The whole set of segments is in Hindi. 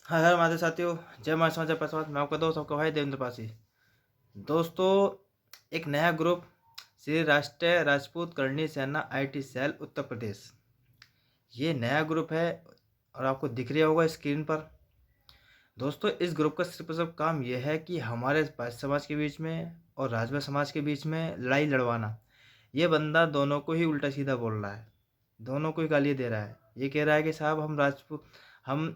हर हर महादेव साथियों, जय मां समाचार प्रसाद। मैं आपका दोस्त आपका भाई देवेंद्र पासी। दोस्तों, एक नया ग्रुप श्री राष्ट्रीय राजपूत करणी सेना आईटी सेल उत्तर प्रदेश, ये नया ग्रुप है और आपको दिख रहा होगा स्क्रीन पर। दोस्तों, इस ग्रुप का सिर्फ काम यह है कि हमारे पास समाज के बीच में और राजपूत समाज के बीच में लड़ाई लड़वाना। ये बंदा दोनों को ही उल्टा सीधा बोल रहा है, दोनों को ही गाली दे रहा है। ये कह रहा है कि साहब हम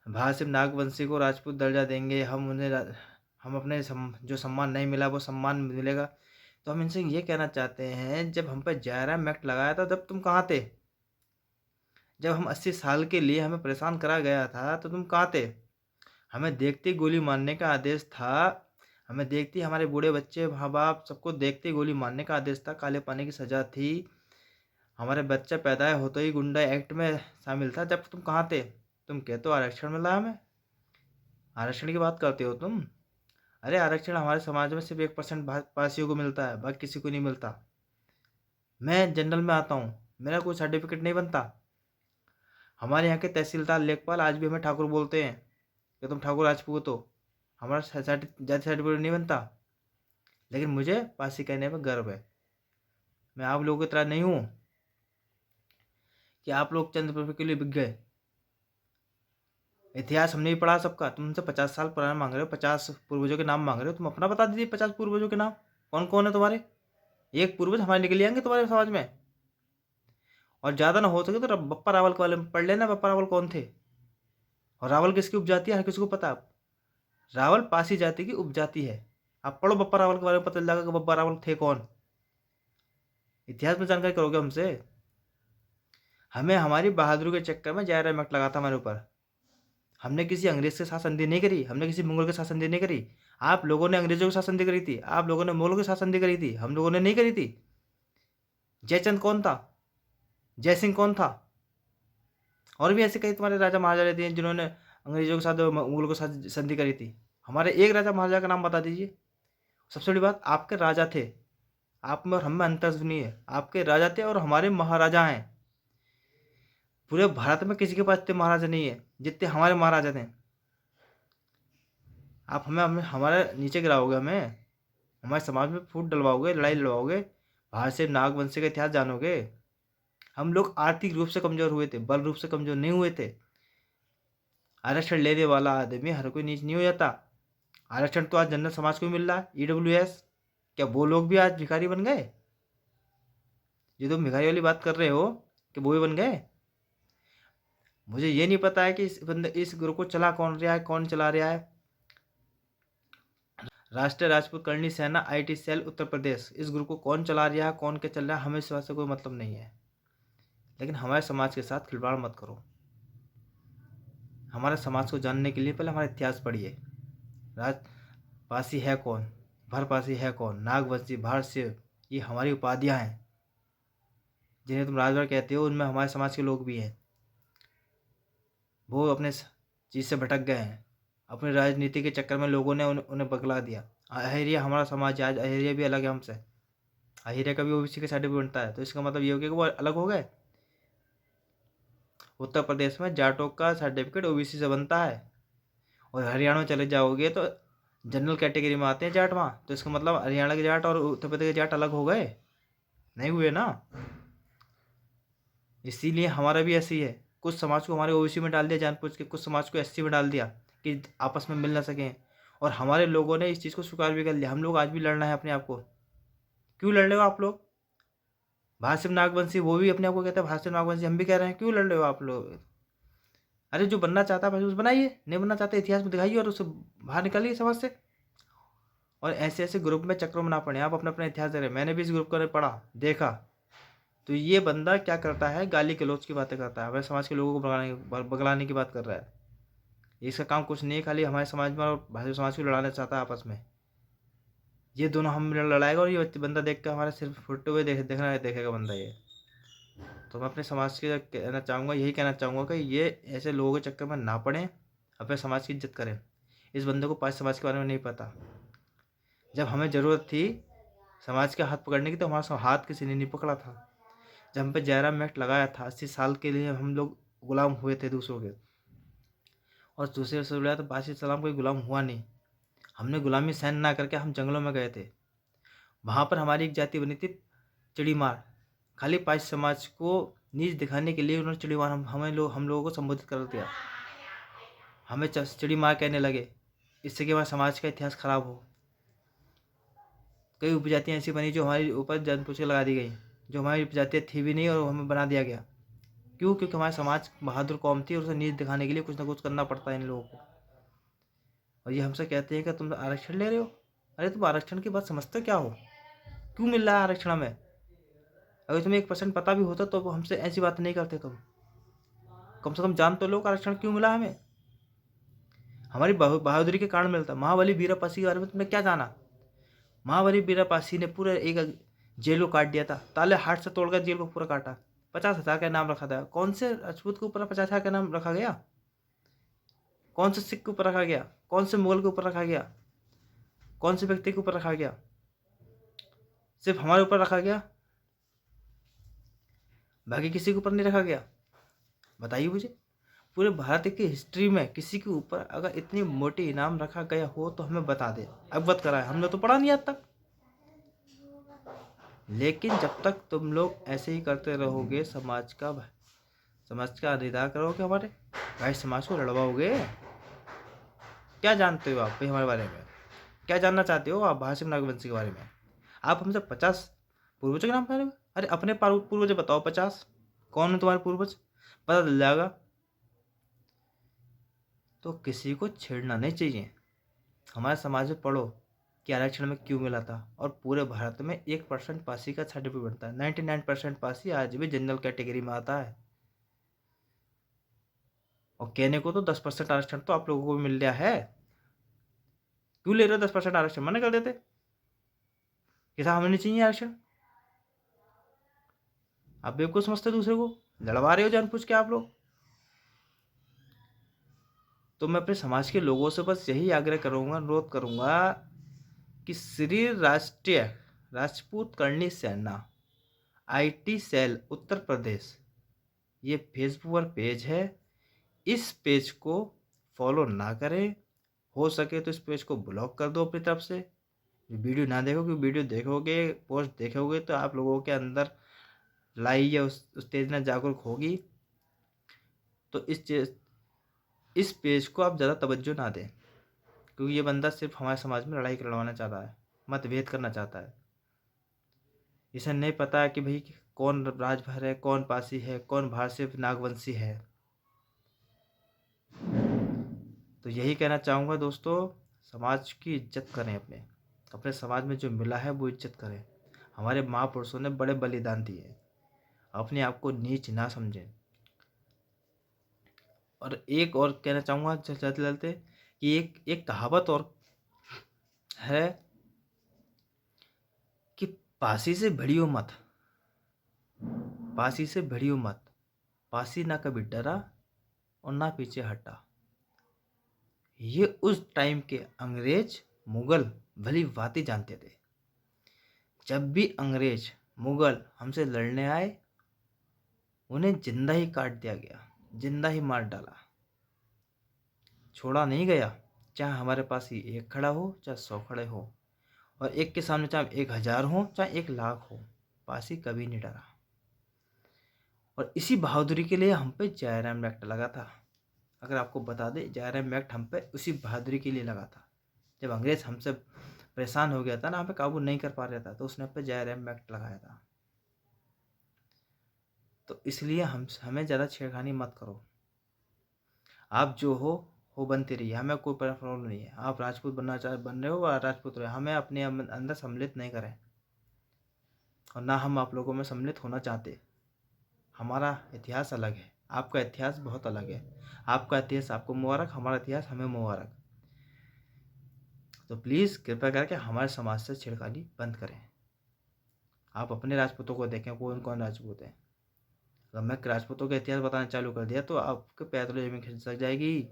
भासिम नागवंशी को राजपूत दर्जा देंगे, हम अपने जो सम्मान नहीं मिला वो सम्मान मिलेगा। तो हम इनसे ये कहना चाहते हैं, जब हम पर JRM एक्ट लगाया था तब तुम कहाँ थे? जब हम 80 साल के लिए हमें परेशान करा गया था तो तुम कहाँ थे? हमें देखते ही गोली मारने का आदेश था। हमें देखते ही हमारे बूढ़े बच्चे माँ बाप सबको देखते ही गोली मारने का आदेश था, काले पानी की सज़ा थी। हमारे बच्चा पैदा होते ही गुंडा एक्ट में शामिल था। जब तुम कहाँ थे? तुम कहते हो आरक्षण मिला हमें, आरक्षण की बात करते हो तुम। अरे आरक्षण हमारे समाज में सिर्फ 1% पासियों को मिलता है, बाकी किसी को नहीं मिलता। मैं जनरल में आता हूँ, मेरा कोई सर्टिफिकेट नहीं बनता। हमारे यहाँ के तहसीलदार लेखपाल आज भी हमें ठाकुर बोलते हैं कि तुम ठाकुर राजपूत हो। हमारा जाति सर्टिफिकेट नहीं बनता, लेकिन मुझे पासी कहने में गर्व है। मैं आप लोगों की तरह नहीं हूँ कि आप लोग चंद रुपये के लिए बिक गए। इतिहास हमने भी पढ़ा सबका। तुम हमसे 50 साल पुराना मांग रहे हो, 50 पूर्वजों के नाम मांग रहे हो। तुम अपना बता दीजिए 50 पूर्वजों के नाम कौन कौन है तुम्हारे। एक पूर्वज हमारे निकल आएंगे तुम्हारे समाज में। और ज़्यादा ना हो सके तो बप्पा रावल के बारे में पढ़ लेना, बप्पा रावल कौन थे और रावल किसकी उपजाति है, हर किसी को पता। रावल पासी जाति की उपजाति है। आप पढ़ो बप्पा रावल के बारे में, पता चल जाएगा कि बप्पा रावल थे कौन। इतिहास में जानकारी करोगे हमसे। हमें हमारी बहादुरी के चक्कर में JRM एक्ट लगा था हमारे ऊपर। हमने किसी अंग्रेज के साथ संधि नहीं करी, हमने किसी मुगल के साथ संधि नहीं करी। आप लोगों ने अंग्रेजों के साथ संधि करी थी, आप लोगों ने मुगलों के साथ संधि करी थी, हम लोगों ने नहीं करी थी। जयचंद कौन था? जयसिंह कौन था? और भी ऐसे कई तुम्हारे राजा महाराजा रहते हैं जिन्होंने अंग्रेजों के साथ मुगलों के साथ संधि करी थी। हमारे एक राजा महाराजा का नाम बता दीजिए। सबसे बड़ी बात, आपके राजा थे, आप में और हम में अंतर सुनिए। आपके राजा थे और हमारे महाराजा हैं। पूरे भारत में किसी के पास इतने महाराजा नहीं है जितने हमारे महाराजा थे। आप हमें हमारे नीचे गिराओगे, हमारे समाज में फूट डलवाओगे, लड़ाई लड़वाओगे, बाहर से नागवंशी का इतिहास जानोगे। हम लोग आर्थिक रूप से कमजोर हुए थे, बल रूप से कमजोर नहीं हुए थे। आरक्षण लेने वाला आदमी हर कोई नीच नहीं हो जाता। आरक्षण तो आज जनरल समाज को भी मिल रहा है, EWS। क्या वो लोग भी आज भिखारी बन गए? जो तुम भिखारी वाली बात कर रहे हो कि वो भी बन गए? मुझे ये नहीं पता है कि इस ग्रुप को चला कौन रहा है, कौन चला रहा है। राष्ट्रीय राजपूत करणी सेना आईटी सेल उत्तर प्रदेश, इस ग्रुप को कौन चला रहा है, कौन क्या चल रहा है, हमें इस बात से कोई मतलब नहीं है। लेकिन हमारे समाज के साथ खिलवाड़ मत करो। हमारे समाज को जानने के लिए पहले हमारा इतिहास पढ़िए। राजपासी है कौन, भरपासी है कौन, नागवंशी, भारसिंह, ये हमारी उपाधियाँ हैं। जिन्हें तुम राजभर कहते हो, उनमें हमारे समाज के लोग भी हैं। वो अपने चीज़ से भटक गए हैं। अपनी राजनीति के चक्कर में लोगों ने उन्हें बगला दिया। अहिरिया हमारा समाज है, आज अहिरिया भी अलग है हमसे। अहिरिया का भी OBC के सर्टिफिकेट बनता है, तो इसका मतलब ये हो गया कि वो अलग हो गए। उत्तर प्रदेश में जाटों का सर्टिफिकेट OBC से बनता है, और हरियाणा में चले जाओगे तो जनरल कैटेगरी में आते हैं जाट वहाँ। तो इसका मतलब हरियाणा के जाट और उत्तर प्रदेश के जाट अलग हो गए? नहीं हुए ना। इसीलिए हमारा भी ऐसे ही है। कुछ समाज को हमारे OBC में डाल दिया जानबूझ के, कुछ समाज को SC में डाल दिया कि आपस में मिल ना सकें। और हमारे लोगों ने इस चीज़ को स्वीकार भी कर लिया। हम लोग आज भी लड़ना है अपने आप को। क्यों लड़ रहे हो आप लोग? भासिम नागवंशी वो भी अपने आप को कहते हैं भासिम नागवंशी, हम भी कह रहे हैं क्यों लड़ रहे हो आप लोग? अरे जो बनना चाहता है भाई उसे बनाइए, नहीं बनना चाहते इतिहास में दिखाइए और उससे बाहर निकालिए समाज से। और ऐसे ऐसे ग्रुप में चक्रों में ना पड़े। आप अपना अपना इतिहास दे रहे हैं। मैंने भी इस ग्रुप को पढ़ा, देखा, तो ये बंदा क्या करता है, गाली गलौज की बातें करता है, हमारे समाज के लोगों को बगलाने की बात कर रहा है। इसका काम कुछ नहीं, खाली हमारे समाज में और भाषा समाज को लड़ाना चाहता है आपस में। ये दोनों हम लड़ाएगा और ये बंदा देख कर हमारे सिर्फ फुटते हुए देखेगा बंदा ये। तो मैं अपने समाज के कहना चाहूँगा, यही कहना चाहूँगा कि ये ऐसे लोगों के चक्कर में ना पड़ें, अपने समाज की इज्जत करें। इस बंदे को पाँच समाज के बारे में नहीं पता। जब हमें ज़रूरत थी समाज के हाथ पकड़ने की तो हमारा हाथ किसी ने नहीं पकड़ा था। जब हम पे JRM एक्ट लगाया था, 80 साल के लिए हम लोग गुलाम हुए थे दूसरों के, और दूसरे से बोला तो बादशाह सलाम कोई गुलाम हुआ नहीं। हमने गुलामी सहन ना करके हम जंगलों में गए थे। वहाँ पर हमारी एक जाति बनी थी चिड़ीमार। खाली पाँच समाज को नीच दिखाने के लिए उन्होंने चिड़ीमार हम लोगों को संबोधित कर दिया। हमें चिड़ीमार कहने लगे, इससे कि हमारे समाज का इतिहास खराब हो। कई उपजातियाँ ऐसी बनी जो हमारे ऊपर जानबूझ के लगा दी गई, जो हमारी उपजातियाँ थी भी नहीं और हमें बना दिया गया। क्यों? क्योंकि हमारे समाज बहादुर कौम थी और उसे नीच दिखाने के लिए कुछ ना कुछ करना पड़ता है इन लोगों को। और ये हमसे कहते हैं कि तुम आरक्षण ले रहे हो। अरे तुम आरक्षण की बात समझते क्या हो? क्यों मिल रहा है आरक्षण हमें? अगर तुम्हें 1% पता भी होता तो हमसे ऐसी बात नहीं करते तुम। कम से कम जान तो लो आरक्षण क्यों मिला हमें। हमारी बहादुरी के कारण मिलता। महाबली बीरापासी के बारे में तुमने क्या जाना? महाबली बीरापासी ने पूरा एक जेल को काट दिया था। ताले हाथ से तोड़कर जेल को पूरा काटा। 50,000 का नाम रखा था। कौन से राजपूत के ऊपर 50,000 का नाम रखा गया? कौन से सिख के ऊपर रखा गया? कौन से मुगल के ऊपर रखा गया? कौन से व्यक्ति के ऊपर रखा गया? सिर्फ हमारे ऊपर रखा गया, बाकी किसी के ऊपर नहीं रखा गया। बताइए मुझे, पूरे भारत की हिस्ट्री में किसी के ऊपर अगर इतनी मोटी इनाम रखा गया हो तो हमें बता दे, अवगत कराए। हमने तो पढ़ा नहीं आज तक। लेकिन जब तक तुम लोग ऐसे ही करते रहोगे, समाज का अधिकार करोगे, हमारे भाई समाज को लड़वाओगे। क्या जानते हो आप भाई हमारे बारे में? क्या जानना चाहते हो आप भाषिक नागवंशी के बारे में? आप हमसे 50 पूर्वजों के नाम करोगे? अरे अपने पूर्वज बताओ 50, कौन है तुम्हारे पूर्वज? पता चल जाएगा। तो किसी को छेड़ना नहीं चाहिए। हमारे समाज में पढ़ो कि आरक्षण में क्यों मिला था। और पूरे भारत में 1% पासी का सर्टिफिकेट बनता है। 99% पासी आज भी जनरल कैटेगरी में आता है। और कहने को तो 10% आरक्षण तो आप लोगों को भी मिल रहा है। क्यों ले रहे हो 10% आरक्षण? मना कर देते कि साहब हमें नहीं चाहिए आरक्षण। आप बेवकूफ समझते दूसरे को, लड़वा रहे हो जानबूझ के आप लोग। तो मैं अपने समाज के लोगों से बस यही आग्रह करूंगा, अनुरोध करूंगा कि श्री राष्ट्रीय राजपूत करणी सेना IT सेल उत्तर प्रदेश, ये फेसबुक पर पेज है। इस पेज को फॉलो ना करें, हो सके तो इस पेज को ब्लॉक कर दो अपनी तरफ से। वीडियो ना देखो, क्योंकि वीडियो देखोगे, पोस्ट देखोगे तो आप लोगों के अंदर लाई या उस तेजना जागरूक होगी। तो इस पेज को आप ज़्यादा तवज्जो ना दें, क्योंकि ये बंदा सिर्फ हमारे समाज में लड़ाई करवाना चाहता है, मतभेद करना चाहता है। इसे नहीं पता है कि भाई कौन राजभर है, कौन पासी है, कौन भारतीय नागवंशी है। तो यही कहना चाहूँगा दोस्तों, समाज की इज्जत करें। अपने समाज में जो मिला है वो इज्जत करें। हमारे महापुरुषों ने बड़े बलिदान दिए। अपने आप को नीच ना समझें। और एक और कहना चाहूँगा चलते चलते कि एक कहावत और है कि पासी से भिड़ियो मत, पासी से भिड़ियो मत। पासी ना कभी डरा और ना पीछे हटा। ये उस टाइम के अंग्रेज मुगल भली भांति जानते थे। जब भी अंग्रेज मुगल हमसे लड़ने आए, उन्हें जिंदा ही काट दिया गया, जिंदा ही मार डाला, छोड़ा नहीं गया। चाहे हमारे पास ही एक खड़ा हो, चाहे 100 खड़े हो, और एक के सामने चाहे 1,000 हो, चाहे 1,00,000 हो, पासी कभी नहीं डरा। और इसी बहादुरी के लिए हम पे JRM एक्ट लगा था। अगर आपको बता दें, JRM एक्ट हम पे उसी बहादुरी के लिए लगा था। जब अंग्रेज हमसे परेशान हो गया था ना, हमें काबू नहीं कर पा रहा था, तो उसने पे JRM एक्ट लगाया था। तो इसलिए हमें ज़्यादा छेड़खानी मत करो। आप जो हो बनते रहिए, हमें कोई प्रॉब्लम नहीं है। आप राजपूत बन रहे हो, राजपूत रहे, हमें अपने अंदर सम्मिलित नहीं करें, और ना हम आप लोगों में सम्मिलित होना चाहते। हमारा इतिहास अलग है, आपका इतिहास बहुत अलग है। आपका इतिहास आपको मुबारक, हमारा इतिहास हमें मुबारक। तो प्लीज़ कृपया करके हमारे समाज से छेड़खानी बंद करें। आप अपने राजपूतों को देखें, कौन कौन राजपूत हैं। अगर मैं राजपूतों का इतिहास बताना चालू कर दिया तो आपके पैर तले जमीन खिसक जाएगी।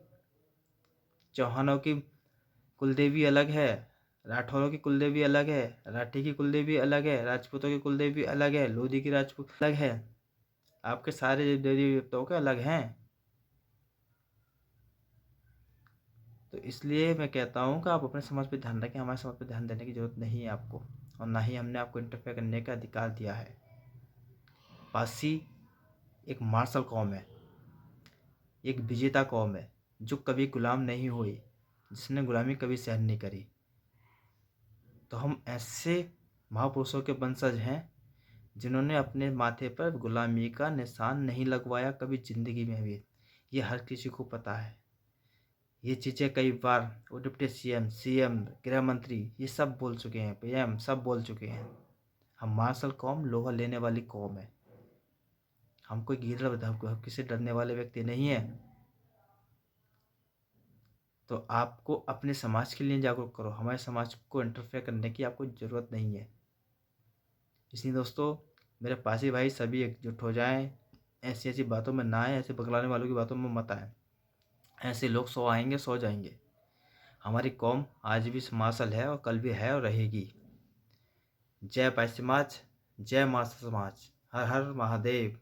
चौहानों की कुलदेवी अलग है, राठौरों की कुलदेवी अलग है, राठी की कुलदेवी अलग है, राजपूतों की कुलदेवी अलग है, लोधी की राजपूत अलग है। आपके सारे देवी देवताओं के अलग हैं। तो इसलिए मैं कहता हूँ कि आप अपने समाज पे ध्यान रखें, हमारे समाज पे ध्यान देने की ज़रूरत नहीं है आपको, और ना ही हमने आपको इंटरफेयर करने का अधिकार दिया है। पारसी एक मार्शल कौम है, एक विजेता कौम है, जो कभी गुलाम नहीं हुई, जिसने गुलामी कभी सहन नहीं करी। तो हम ऐसे महापुरुषों के वंशज हैं जिन्होंने अपने माथे पर गुलामी का निशान नहीं लगवाया कभी ज़िंदगी में भी। ये हर किसी को पता है। ये चीज़ें कई बार वो डिप्टी सीएम, गृह मंत्री ये सब बोल चुके हैं, पीएम सब बोल चुके हैं। हम मार्शल कौम, लोहा लेने वाली कौम है। हम कोई किसी डरने वाले व्यक्ति नहीं है। तो आपको अपने समाज के लिए जागरूक करो, हमारे समाज को इंटरफेयर करने की आपको ज़रूरत नहीं है। इसलिए दोस्तों, मेरे पासी भाई सभी एकजुट हो जाएं, ऐसी ऐसी बातों में ना आए, ऐसे बगलाने वालों की बातों में मत आए। ऐसे लोग 100 आएंगे 100 जाएंगे। हमारी कौम आज भी मार्शल है और कल भी है और रहेगी। जय पासी समाज, जय मार्शल समाज, हर हर महादेव।